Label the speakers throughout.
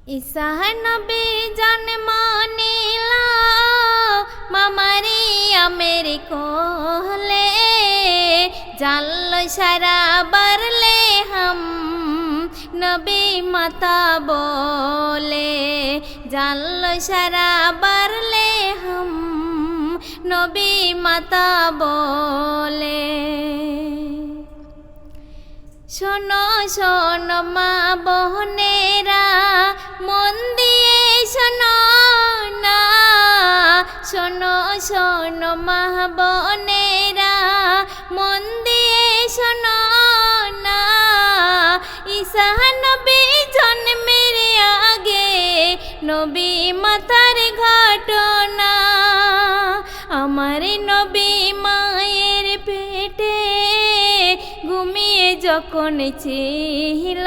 Speaker 1: ঈসা নবী জন্ম নিল মা মারিয়ামের কোলে, জানলো সারা বারলে হাম নবী মাতা বলে, জানলো সারা বারলে হাম নবী মাতা বলে। শোনো শোনো মা বোনেরা, মন দিয়ে শোনো না, শোনো শোনো মা বোনেরা, মন দিয়ে শোনো না। ঈসা নবী জন্মের আগে নবী মাতার ঘটনা, আমার নবী মায়ের পেটে ঘুমিয়ে যখন ছিল,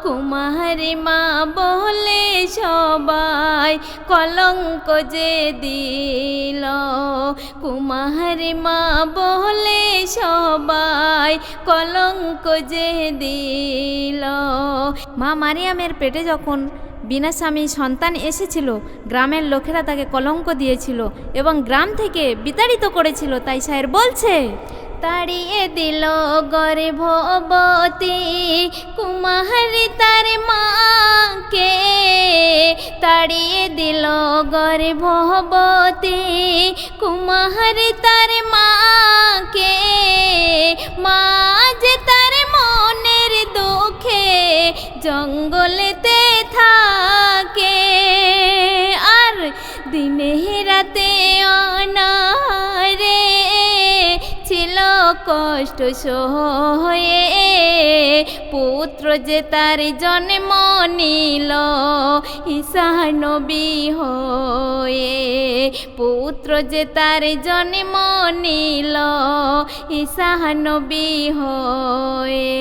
Speaker 1: কুমারী মা বলে সবাই কলঙ্ক যে দিল, কুমারী মা বলে সবাই কলঙ্ক যে দিল। মা মারিয়ামের পেটে যখন বিনা স্বামী সন্তান এসেছিল, গ্রামের লোকেরা তাকে কলঙ্ক দিয়েছিল এবং গ্রাম থেকে বিতাড়িত করেছিল। তাই শায়ের বলছে, তাড়িয়ে দিল গর্ভবতী কুমারী তার মাকে, তাড়িয়ে দিল গর্ভবতী কুমারী তার মাকে, মা যে তার মনের দুঃখে জঙ্গলেতে থাকে, আর দিনে রাতে অনারে ছিল কষ্ট সয়ে, পুত্র যে তার জন্ম নিল ঈসা নবী হয়ে, পুত্র যে তার জন্ম নিল ঈসা নবী হয়ে।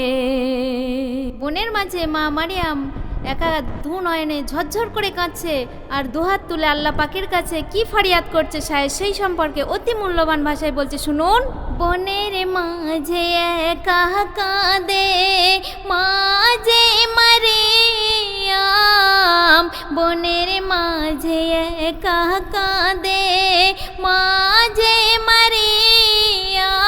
Speaker 1: বনের মাঝে মা মারিয়াম একা দু নয়নে ঝরঝর করে কাঁদছে আর দুহাত তুলে আল্লাহ পাকের কাছে কি ফরিয়াদ করছে শায়ের সেই সম্পর্কে অতি মূল্যবান ভাষায় বলছে, শুনুন। বনের মাঝে একা কাঁদে মাঝে মারিয়াম, বনের মাঝে একা কাঁদে মাঝে মারিয়াম,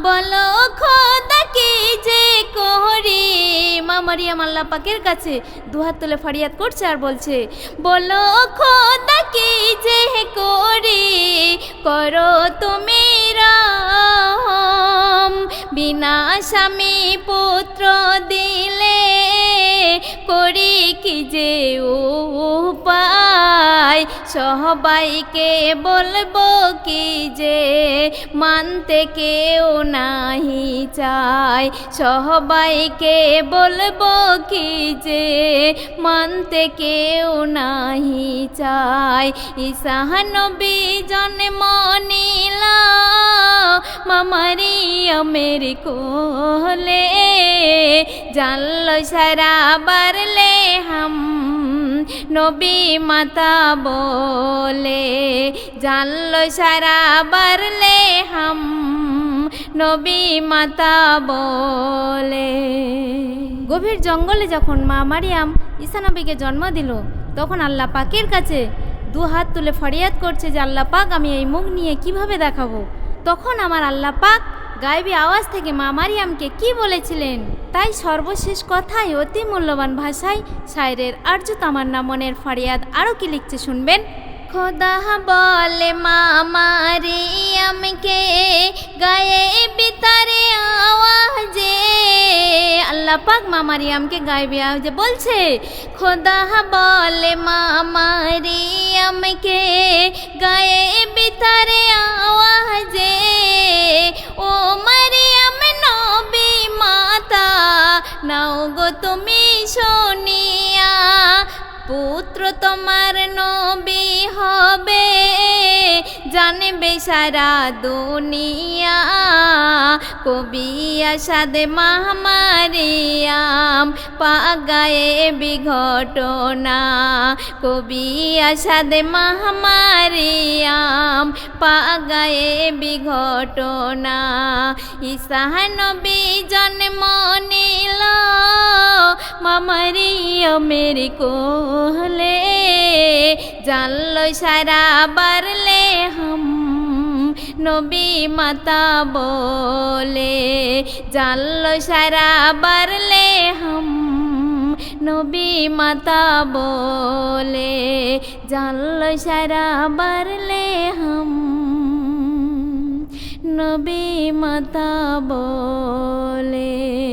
Speaker 1: বলো খোদা কি যে করি। মা মারিয়াম আল্লাহ পাকের কাছে দুহাত তুলে ফরিয়াদ করছে আর বলছে, বলো খোদা কি যে করি, করো তুমি রহম, বিনা স্বামী পুত্র দিলে করি কি যে উপায়, সবাইকে বলবো কি যে মানতে কেউ নাহি চায়, সবাইকে বলবো কি যে মানতে কেউ নাহি চায়। ঈসা নবী জন্ম নিল মা মারিয়ামের কোলে, জানলো সারা বারলে হাম নবী মাতা বলে, জানলো সারা বারলে হাম নবী মাতা বলে। গভীর জঙ্গলে যখন মা মারিয়াম ঈসা নবীকে জন্ম দিল, তখন আল্লাহ পাকের কাছে দু হাত তুলে ফরিয়াদ করছে যে আল্লাহ পাক, আমি এই মুখ নিয়ে কিভাবে দেখাবো। তখন আমার আল্লাহ পাক গায়েবী আওয়াজ থেকে মা মারিয়ামকে কি বলেছিলেন, তাই সর্বশেষ কথাই অতি মূল্যবান ভাষায় শায়েরের আর্য তামান্না মনের ফরিয়াদ আরও কি লিখছে শুনবেন। খোদা বলে মা মারিয়ামকে গায়েবী তারে আওয়াজে, আল্লাহ পাক মা মারিয়ামকে গায়েবী আওয়াজে বলছে, খোদা বলে মা মারিয়ামকে গায়েবী তারে আওয়াজে, ও মারিয়াম নবী মাতা নাও গো তুমি শুনিয়া, পুত্র তোমার নবী হবে জানবে সারা দুনিয়া, কবি আসাদ মাহমারিয়াম পাগায়ে বিঘটনা কবি আসাদ মাহমারিয়াম পাগায়ে বিঘটনা ঈসা নবী জন্ম নিল মামারিয়ামের কোলে জানলো সারা বারলে হাম নবী মাতা বলে জানলো সারা বারলে হাম নবী মাতা বলে জানলো সারা বারলে হাম নবী মাতা বলে।